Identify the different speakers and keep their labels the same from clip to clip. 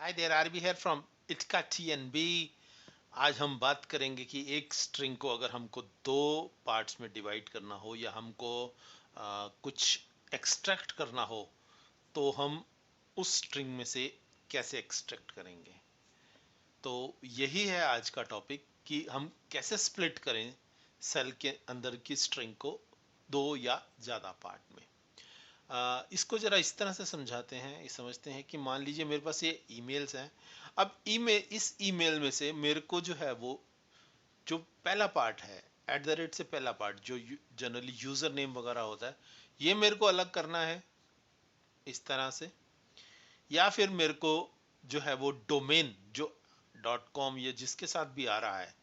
Speaker 1: Hi there R B here from इटका TNB. आज हम बात करेंगे कि एक स्ट्रिंग को अगर हमको दो पार्ट्स में डिवाइड करना हो या हमको कुछ एक्सट्रैक्ट करना हो तो हम उस स्ट्रिंग में से कैसे एक्सट्रैक्ट करेंगे। तो यही है आज का टॉपिक कि हम कैसे स्प्लिट करें सेल के अंदर की स्ट्रिंग को दो या ज़्यादा पार्ट में। इसको जरा इस तरह से समझाते हैं, समझते हैं कि मान लीजिए मेरे पास ये ईमेल्स हैं। अब ईमेल, इस ईमेल में से मेरे को जो है वो जो पहला पार्ट है, एट द रेट से पहला पार्ट जो जनरली यूजर नेम वगैरह होता है, ये मेरे को अलग करना है इस तरह से। या फिर मेरे को जो है वो डोमेन जो डॉट कॉम या जिसके साथ भी आ रहा है,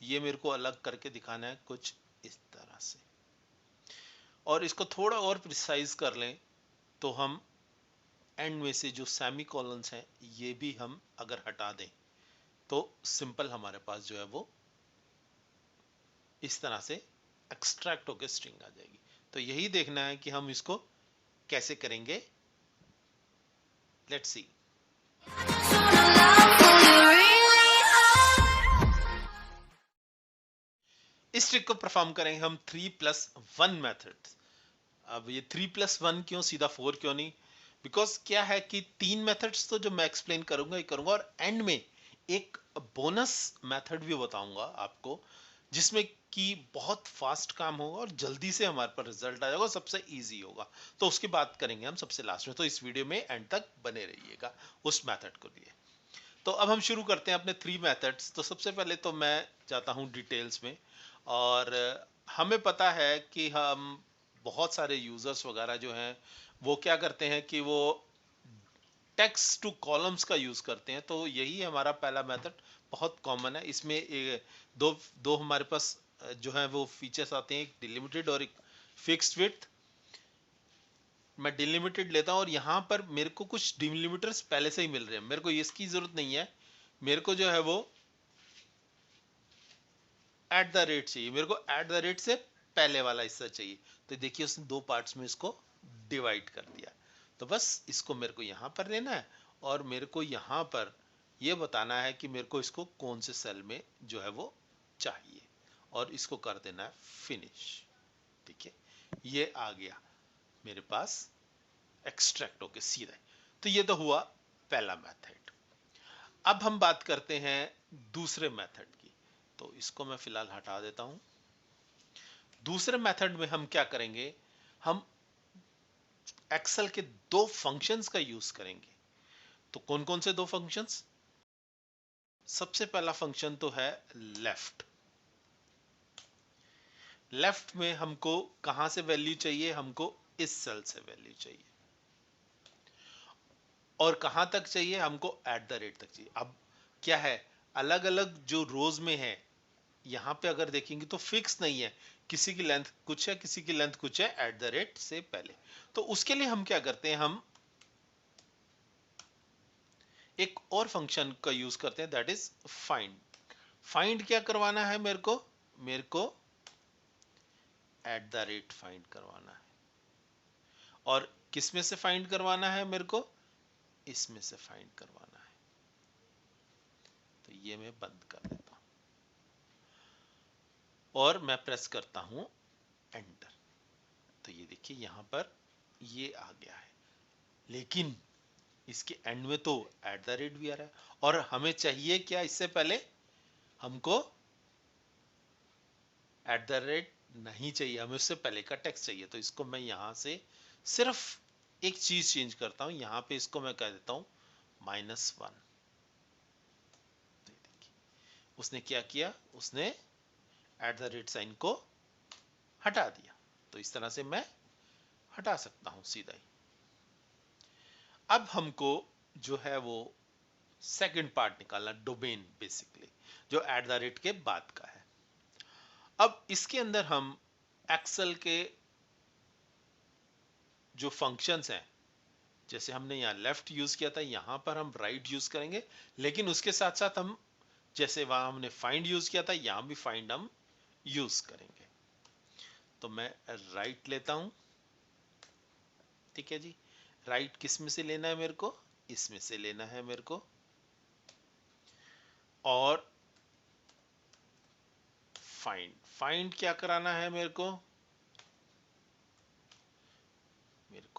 Speaker 1: ये मेरे को अलग करके दिखाना है कुछ इस तरह से। और इसको थोड़ा और प्रिसाइज कर लें तो हम एंड में से जो सेमी कॉलन्स हैं ये भी हम अगर हटा दें तो सिंपल हमारे पास जो है वो इस तरह से एक्सट्रैक्ट होकर स्ट्रिंग आ जाएगी। तो यही देखना है कि हम इसको कैसे करेंगे। Let's see. इस ट्रिक को परफॉर्म करेंगे हम 3+1 मेथड। अब ये 3+1 क्यों, सीधा 4 क्यों नहीं? बिकॉज क्या है कि तीन मेथड्स तो जो मैं एक्सप्लेन करूंगा ही करूंगा, और एंड में एक बोनस मेथड भी बताऊंगा आपको जिसमें कि बहुत फास्ट काम होगा और जल्दी से हमारे पास रिजल्ट आ जाएगा, सबसे इजी होगा। तो उसकी बात करेंगे हम सबसे लास्ट में, तो इस वीडियो में एंड तक बने रहिएगा उस मेथड को लिए। तो अब हम शुरू करते हैं अपने थ्री मेथड्स। तो सबसे पहले तो मैं जाता हूं डिटेल्स में। और हमें पता है कि हम बहुत सारे यूजर्स वगैरह जो हैं वो क्या करते हैं कि वो टेक्स्ट टू कॉलम्स का यूज करते हैं। तो यही हमारा पहला मेथड बहुत कॉमन है। इसमें दो दो हमारे पास जो है वो फीचर्स आते हैं, एक डिलिमिटेड और एक फिक्स्ड विड्थ। मैं डिलिमिटेड लेता हूं और यहां पर मेरे को कुछ डिलिमिटर्स पहले से ही मिल रहे हैं, मेरे को इसकी जरूरत नहीं है। मेरे को जो है वो एट द रेट चाहिए, मेरे को एट द रेट से पहले वाला हिस्सा चाहिए। तो देखिए उसने दो पार्ट्स में इसको डिवाइड कर दिया। तो बस इसको मेरे को यहां पर लेना है और मेरे को यहां पर यह बताना है कि मेरे को इसको कौन से सेल में जो है वो चाहिए, और इसको कर देना है फिनिश। ठीक है, ये आ गया मेरे पास एक्सट्रैक्ट होके सीधा। तो ये तो हुआ पहला मेथड। अब हम बात करते हैं दूसरे मेथड की। तो इसको मैं फिलहाल हटा देता हूं। दूसरे मेथड में हम क्या करेंगे, हम एक्सेल के दो फंक्शंस का यूज करेंगे। तो कौन कौन से दो फंक्शंस? सबसे पहला फंक्शन तो है लेफ्ट। लेफ्ट में हमको कहां से वैल्यू चाहिए? हमको इस सेल से वैल्यू चाहिए। और कहां तक चाहिए? हमको एट द रेट तक चाहिए। अब क्या है, अलग अलग जो रोज में है, यहां पे अगर देखेंगे तो फिक्स नहीं है, किसी की लेंथ कुछ है, किसी की लेंथ कुछ है एट द रेट से पहले। तो उसके लिए हम क्या करते हैं, हम एक और फंक्शन का यूज करते हैं, दैट इज फाइंड। फाइंड क्या करवाना है मेरे को एट द रेट फाइंड करवाना है। और किस में से फाइंड करवाना है? मेरे को इसमें से फाइंड करवाना है। तो ये मैं बंद कर देता हूं और मैं प्रेस करता हूं एंटर। तो ये देखिए यहां पर ये आ गया है, लेकिन इसके एंड में तो एट द रेट भी आ रहा है। और हमें चाहिए क्या इससे पहले? हमको एट द रेट नहीं चाहिए, हमें उससे पहले का टेक्स्ट चाहिए। तो इसको मैं यहां से सिर्फ एक चीज चेंज करता हूं, यहां पे इसको मैं कह देता हूं -1। उसने क्या किया, उसने एट द रेट साइन को हटा दिया। तो इस तरह से मैं हटा सकता हूं सीधा ही। अब हमको जो है वो सेकंड पार्ट निकालना, डोमेन बेसिकली, जो एट द रेट के बाद का है। अब इसके अंदर हम एक्सेल के जो फंक्शंस हैं, जैसे हमने यहाँ लेफ्ट यूज किया था, यहां पर हम राइट यूज करेंगे। लेकिन उसके साथ साथ हम, जैसे वहां हमने फाइंड यूज किया था, यहां भी फाइंड हम यूज करेंगे। तो मैं राइट लेता हूं। ठीक है जी, राइट किस में से लेना है? मेरे को इसमें से लेना है मेरे को। और फाइंड, फाइंड क्या कराना है मेरे को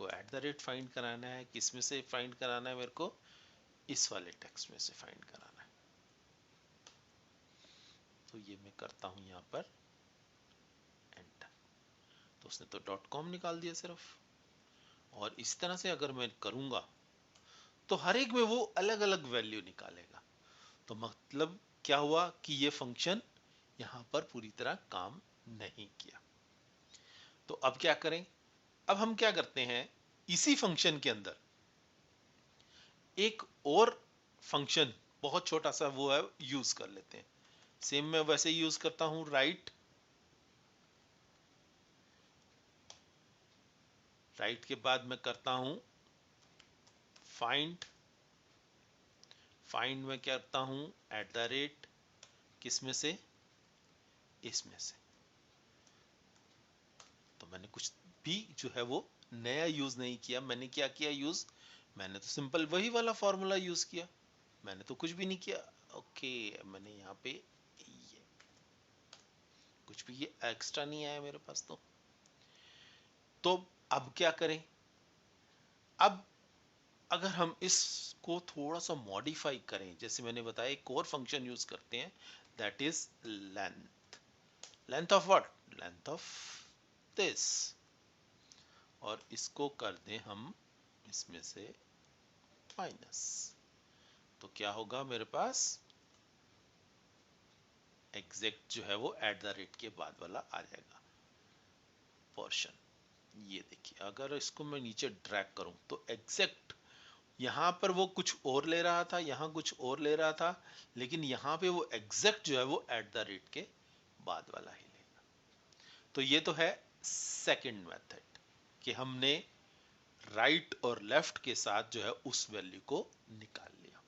Speaker 1: एट द रेट फाइंड कराना है। किस में से फाइंड कराना है मेरे को? इस वाले टेक्स्ट में से फाइंड कराना है। तो ये मैं करता हूं यहां पर एंटर, तो उसने तो डॉट कॉम निकाल दिया सिर्फ। और इस तरह से अगर मैं करूंगा तो हर एक में वो अलग अलग वैल्यू निकालेगा। तो मतलब क्या हुआ कि ये फंक्शन यहां पर पूरी तरह काम नहीं किया। तो अब क्या करें? अब हम क्या करते हैं, इसी फंक्शन के अंदर एक और फंक्शन बहुत छोटा सा वो है यूज कर लेते हैं। सेम मैं वैसे ही यूज करता हूं, राइट। राइट के बाद मैं करता हूं फाइंड। फाइंड में क्या करता हूं एट द रेट, किस में से? इसमें से। तो मैंने कुछ भी जो है वो नया यूज नहीं किया। मैंने क्या किया यूज? मैंने तो सिंपल वही वाला फॉर्मूला यूज किया, मैंने तो कुछ भी नहीं किया। ओके, मैंने यहाँ पे ये कुछ भी ये एक्स्ट्रा नहीं आया मेरे पास। तो अब क्या करें? अब अगर हम इसको थोड़ा सा मॉडिफाई करें, जैसे मैंने बताया एक और फंक्शन यूज करते हैं, that is length. Length of what? Length of this. और इसको कर दें हम इसमें से माइनस। तो क्या होगा मेरे पास? एग्जैक्ट जो है वो एट द रेट के बाद वाला आ जाएगा पोर्शन। ये देखिए, अगर इसको मैं नीचे ड्रैग करूं तो एग्जैक्ट यहां पर वो कुछ और ले रहा था, यहां कुछ और ले रहा था, लेकिन यहां पे वो एग्जैक्ट जो है वो एट द रेट के बाद वाला ही लेगा। तो ये तो है सेकंड मेथड कि हमने राइट और लेफ्ट के साथ जो है उस वैल्यू को निकाल लिया।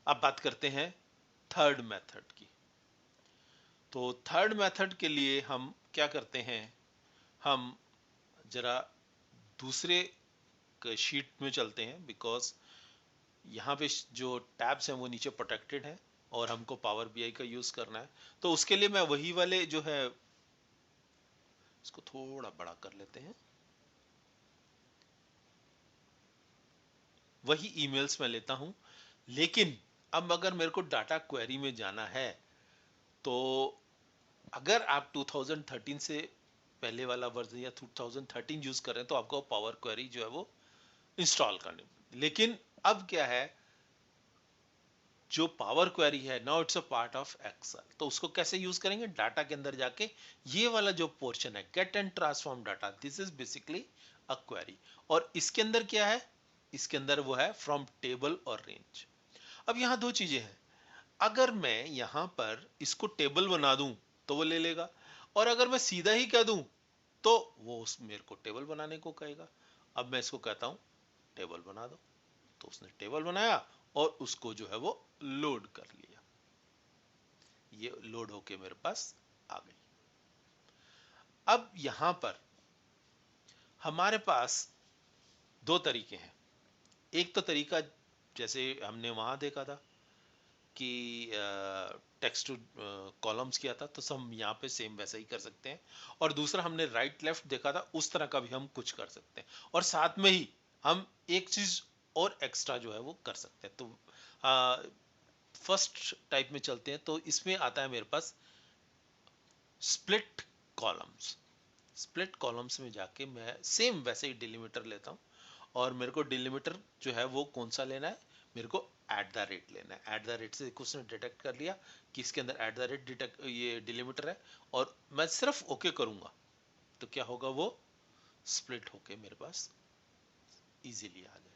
Speaker 1: अब बात करते हैं थर्ड मेथड की। तो थर्ड मेथड के लिए हम क्या करते हैं, हम जरा दूसरे शीट में चलते हैं, बिकॉज यहाँ पे जो टैब्स हैं वो नीचे प्रोटेक्टेड हैं और हमको पावर बीआई का यूज करना है। तो उसके लिए मैं वही वाले जो है, इसको थोड़ा बड़ा कर लेते हैं, वही ईमेल्स में लेता हूं। लेकिन अब अगर मेरे को डाटा क्वेरी में जाना है, तो अगर आप 2013 से पहले वाला वर्जन या 2013 यूज कर रहे हैं तो आपको पावर क्वेरी जो है वो इंस्टॉल करनी पड़ती। लेकिन अब क्या है, जो पावर क्वेरी है now it's a part of Excel, तो उसको कैसे यूज करेंगे? डाटा के अंदर जाके ये वाला जो पोर्शन है get and transform data, this is basically a query. और इसके अंदर क्या है? इसके अंदर वो है फ्रॉम टेबल और रेंज। अब यहां दो चीजें हैं, अगर मैं यहां पर इसको टेबल बना दूं तो वो ले लेगा, और अगर मैं सीधा ही कह दूं तो वो उस मेरे को टेबल बनाने को कहेगा। अब मैं इसको कहता हूं टेबल बना दो, तो उसने टेबल बनाया और उसको जो है वो लोड कर लिया। ये लोड होके मेरे पास आ गई। अब यहां पर हमारे पास दो तरीके हैं। एक तो तरीका जैसे हमने वहां देखा था कि टेक्स्ट टू कॉलम्स किया था, तो हम यहाँ पे सेम वैसा ही कर सकते हैं। और दूसरा हमने राइट लेफ्ट देखा था, उस तरह का भी हम कुछ कर सकते हैं। और साथ में ही हम एक चीज और एक्स्ट्रा जो है वो कर सकते हैं। तो फर्स्ट टाइप में चलते हैं, तो इसमें आता है मेरे पास स्प्लिट कॉलम्स। स्प्लिट कॉलम्स में जाके मैं सेम वैसे ही डिलीमीटर लेता हूँ, और मेरे को डिलीमीटर जो है वो कौन सा लेना है? मेरे को एट द रेट लेना है। एट द रेट से उसने डिटेक्ट कर लिया कि इसके अंदर एट द रेट डिटेक्ट ये डिलीमीटर है, और मैं सिर्फ ओके करूंगा तो क्या होगा, वो स्प्लिट होके मेरे पास इजीली आ जाएगा।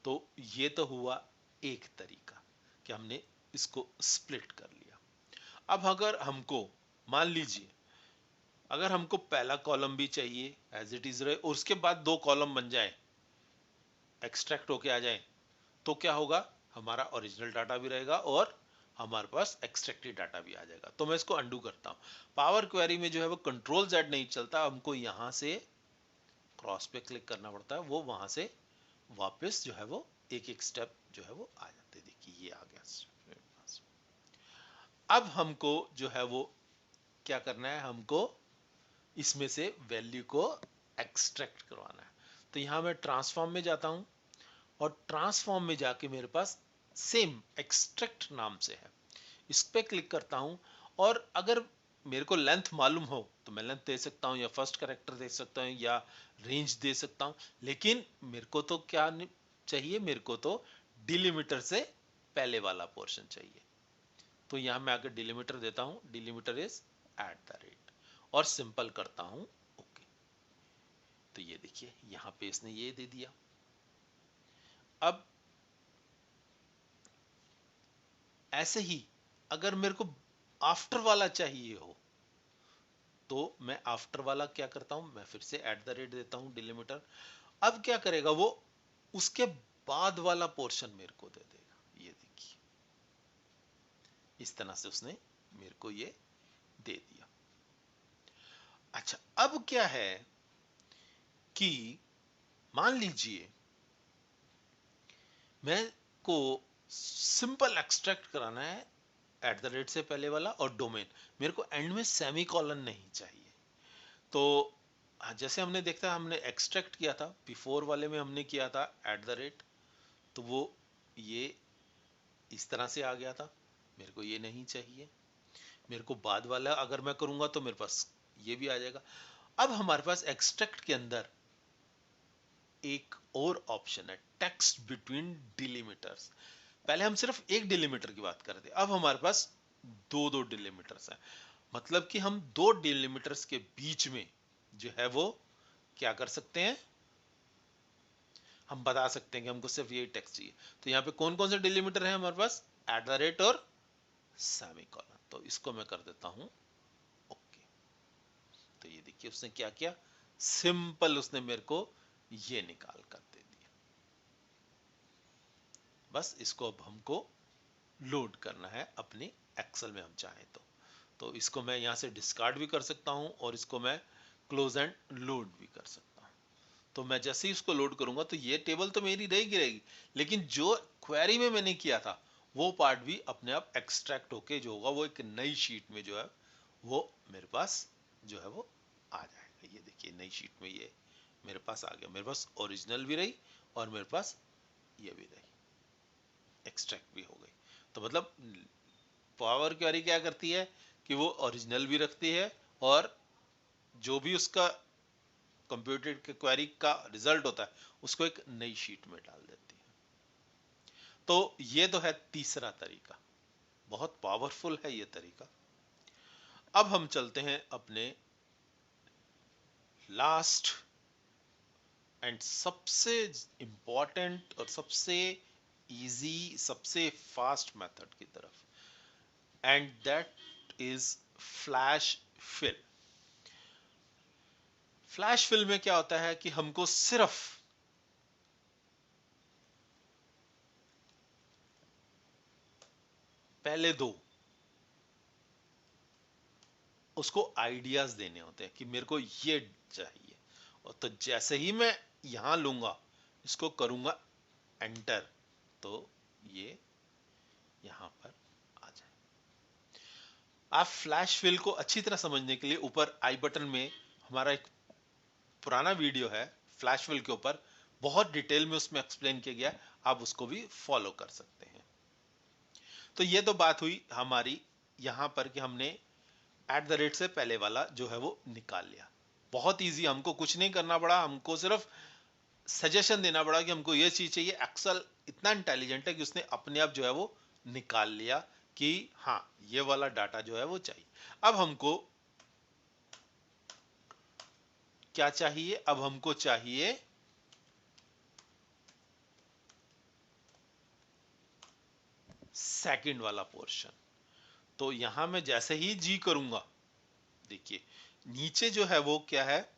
Speaker 1: तो ये तो हुआ एक तरीका कि हमने इसको स्प्लिट कर लिया। अब अगर हमको मान लीजिए, अगर हमको पहला कॉलम भी चाहिए एज इट इज रहे और उसके बाद दो कॉलम बन जाए, एक्सट्रैक्ट होके आ जाए, तो क्या होगा? हमारा ओरिजिनल डाटा भी रहेगा और हमारे पास एक्सट्रैक्टेड डाटा भी आ जाएगा। तो मैं इसको अंडू करता हूं। पावर क्वेरी में जो है वो कंट्रोल जेड नहीं चलता, हमको यहां से क्रॉस पे क्लिक करना पड़ता है, वो वहां से वापस जो है वो एक एक स्टेप जो है वो आ जाते। देखिए ये आ गया स्टेप मेरे पास। अब हमको जो है वो क्या करना है, हमको इसमें से वैल्यू को एक्सट्रैक्ट करवाना है। तो यहां मैं ट्रांसफॉर्म में जाता हूं और ट्रांसफॉर्म में जाके मेरे पास सेम एक्सट्रैक्ट नाम से है, इस पे क्लिक करता हूं। और अगर मेरे को लेंथ मालूम हो तो मैं लेंथ दे सकता हूं, या फर्स्ट कैरेक्टर दे सकता हूं, या रेंज दे सकता हूं। लेकिन मेरे को तो क्या चाहिए, मेरे को तो डिलीमीटर से पहले वाला पोर्शन चाहिए। तो यहां मैं आकर डिलीमीटर देता हूं, डिलीमीटर इज @ और सिंपल करता हूं ओके। तो ये देखिए यहां पे इसने ये दे दिया। अब ऐसे ही अगर मेरे को आफ्टर वाला चाहिए हो तो मैं आफ्टर वाला क्या करता हूं, मैं फिर से @ देता हूं डिलीमीटर। अब क्या करेगा वो, उसके बाद वाला पोर्शन मेरे को दे देगा। ये देखिए इस तरह से उसने मेरे को ये दे दिया। अच्छा अब क्या है कि मान लीजिए मैं को सिंपल एक्सट्रैक्ट कराना है @ से पहले वाला और डोमेन, मेरे को एंड में सेमी कॉलन नहीं चाहिए। तो जैसे हमने देखा, हमने एक्सट्रैक्ट किया था बिफोर वाले में, हमने किया था @ तो वो ये इस तरह से आ गया था, मेरे को ये नहीं चाहिए। मेरे को बाद वाला अगर मैं करूंगा तो मेरे पास ये भी आ जाएगा। अब हमारे पास एक्सट्रैक्ट के अंदर एक और ऑप्शन है, टेक्स्ट बिटवीन डिलीमीटर्स। पहले हम सिर्फ एक डिलीमीटर की बात कर रहे थे, अब हमारे पास दो दो डिलीमीटर्स हैं। मतलब कि हम दो डिलीमीटर्स के बीच में जो है वो क्या कर सकते हैं, हम बता सकते हैं कि हमको सिर्फ यही टेक्स्ट चाहिए। तो यहाँ पे कौन कौन से डिलीमीटर है हमारे पास, @ और सेमीकोलन। तो इसको मैं कर देता हूं ओके। तो ये देखिए उसने क्या किया, सिंपल उसने मेरे को ये निकाल कर दे दिया। बस इसको अब हमको लोड करना है अपने एक्सेल में हम चाहें तो इसको मैं यहां से डिस्कार्ड भी कर सकता हूं और इसको मैं क्लोज एंड लोड भी कर सकता हूं। तो मैं जैसे ही इसको लोड करूंगा तो ये टेबल तो मेरी रहेगी, लेकिन जो क्वेरी में मैंने किया था वो पार्ट भी अपने आप एक्सट्रैक्ट होके जो होगा वो एक नई शीट में जो है वो मेरे पास जो है वो आ जाएगा। ये देखिए नई शीट में ये मेरे पास आ गया, मेरे पास ओरिजिनल भी रही और मेरे पास ये भी रही, एक्सट्रैक्ट भी हो गई। तो मतलब पावर क्वेरी क्या करती है कि वो ओरिजिनल भी रखती है और जो भी उसका कंप्यूटेड के क्वेरी का रिजल्ट होता है उसको एक नई शीट में डाल देती है। तो ये तो है तीसरा तरीका, बहुत पावरफुल है ये तरीका। अब हम चलते हैं अपने लास्ट एंड सबसे इंपॉर्टेंट और सबसे इजी, सबसे फास्ट मेथड की तरफ, and that is flash fill. Flash fill में क्या होता है कि हमको सिर्फ पहले दो उसको आइडियाज देने होते हैं कि मेरे को ये चाहिए। और तो जैसे ही मैं यहां लूंगा, इसको करूंगा एंटर, तो ये यहां पर आ जाए। आप फ्लैश फिल को अच्छी तरह समझने के लिए ऊपर आई बटन में हमारा एक पुराना वीडियो है फ्लैश फिल के ऊपर, बहुत डिटेल में उसमें एक्सप्लेन किया गया, आप उसको भी फॉलो कर सकते हैं। तो ये तो बात हुई हमारी यहां पर कि हमने @ से पहले वाला जो है वो निकाल लिया। बहुत इजी, हमको कुछ नहीं करना पड़ा, हमको सिर्फ सजेशन देना पड़ा कि हमको ये चीज चाहिए। एक्सेल इतना इंटेलिजेंट है कि उसने अपने आप जो है वो निकाल लिया कि हाँ ये वाला डाटा जो है वो चाहिए। अब हमको क्या चाहिए, अब हमको चाहिए सेकंड वाला पोर्शन। तो यहां मैं जैसे ही जी करूंगा, देखिए नीचे जो है वो क्या है,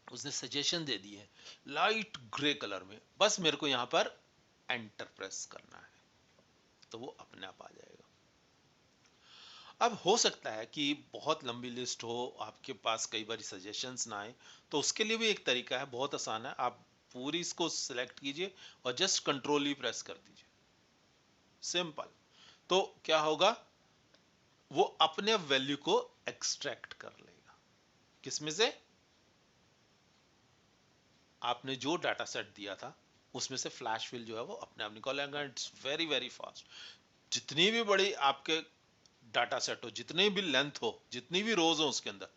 Speaker 1: उसने सजेशन दे दी है लाइट ग्रे कलर में, बस मेरे को यहां पर एंटर प्रेस करना है तो वो अपने आप आ जाएगा। अब हो सकता है कि बहुत लंबी लिस्ट हो, आपके पास कई बार सजेशंस ना आए, तो उसके लिए भी एक तरीका है, बहुत आसान है। आप पूरी इसको सिलेक्ट कीजिए और जस्ट कंट्रोल ही प्रेस कर दीजिए, सिंपल। तो क्या होगा, वो अपने वैल्यू को एक्सट्रैक्ट कर लेगा। किसमें से? आपने जो डाटा सेट दिया था उसमें से फ्लैश फिल जो है वो अपने आप निकालेगा। It's very very fast. जितनी भी बड़ी आपके डाटा सेट हो, जितनी भी लेंथ हो, जितनी भी रोज हो उसके अंदर,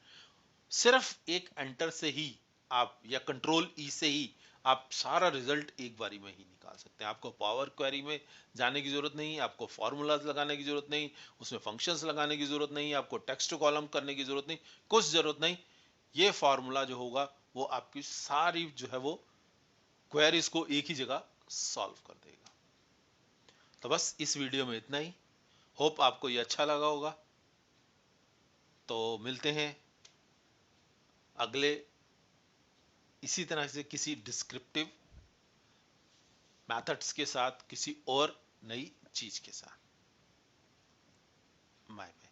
Speaker 1: सिर्फ एक एंटर से ही आप, या कंट्रोल ई से ही आप सारा रिजल्ट एक बारी में ही निकाल सकते हैं। आपको पावर क्वेरी में जाने की जरूरत नहीं, आपको फॉर्मूलाज लगाने की जरूरत नहीं, उसमें फंक्शंस लगाने की जरूरत नहीं, आपको टेक्स्ट टू कॉलम करने की जरूरत नहीं, कुछ जरूरत नहीं। ये फॉर्मूला जो होगा वो आपकी सारी जो है वो क्वेरीज को एक ही जगह सॉल्व कर देगा। तो बस इस वीडियो में इतना ही। होप आपको ये अच्छा लगा होगा। तो मिलते हैं अगले इसी तरह से किसी डिस्क्रिप्टिव मेथड्स के साथ, किसी और नई चीज के साथ। Bye bye.